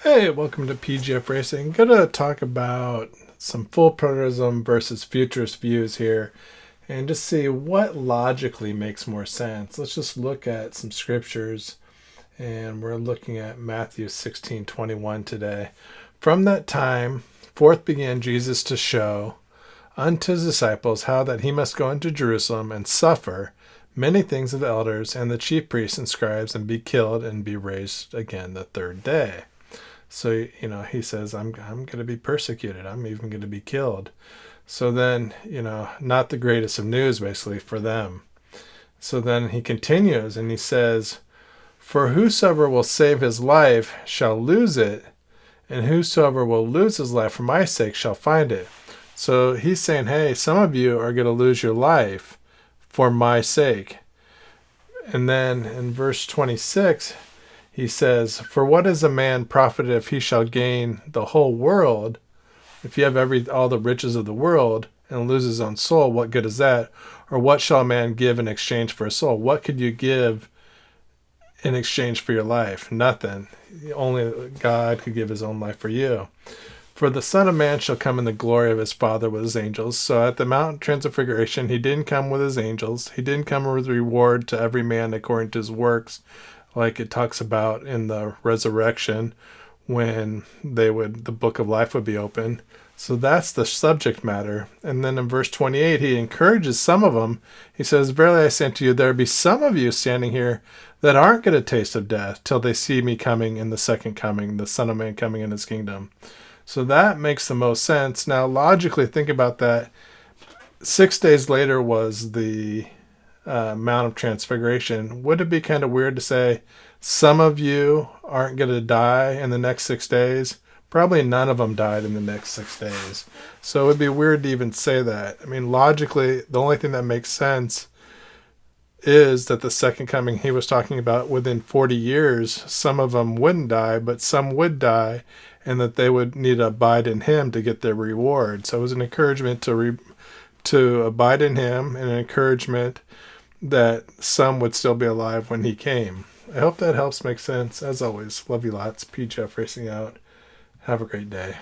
Hey, welcome to PGF Racing. Gonna talk about some full preterism versus futurist views here and just see what logically makes more sense. Let's just look at some scriptures, and we're looking at Matthew 16:21 today. From that time forth began Jesus to show unto his disciples how that he must go into Jerusalem and suffer many things of the elders and the chief priests and scribes, and be killed and be raised again the third day. So, he says, I'm going to be persecuted. I'm even going to be killed. So then, not the greatest of news, basically, for them. So then he continues and he says, for whosoever will save his life shall lose it, and whosoever will lose his life for my sake shall find it. So he's saying, hey, some of you are going to lose your life for my sake. And then in verse 26, he says, for what is a man profited if he shall gain the whole world? If you have all the riches of the world and lose his own soul, what good is that? Or what shall a man give in exchange for a soul? What could you give in exchange for your life? Nothing. Only God could give his own life for you. For the Son of Man shall come in the glory of his Father with his angels. So at the Mount Transfiguration, he didn't come with his angels. He didn't come with reward to every man according to his works, like it talks about in the resurrection when the book of life would be open. So that's the subject matter. And then in verse 28, he encourages some of them. He says, verily I say unto you, there be some of you standing here that aren't going to taste of death till they see me coming in the second coming, the Son of Man coming in his kingdom. So that makes the most sense. Now, logically, think about that. 6 days later was the Mount of Transfiguration. Would it be kind of weird to say some of you aren't going to die in the next 6 days? Probably none of them died in the next 6 days. So it would be weird to even say that. I mean, logically, the only thing that makes sense is that the second coming he was talking about within 40 years, some of them wouldn't die, but some would die, and that they would need to abide in him to get their reward. So it was an encouragement to abide in him, and an encouragement that some would still be alive when he came. I hope that helps make sense. As always, love you lots. PGF Racing out. Have a great day.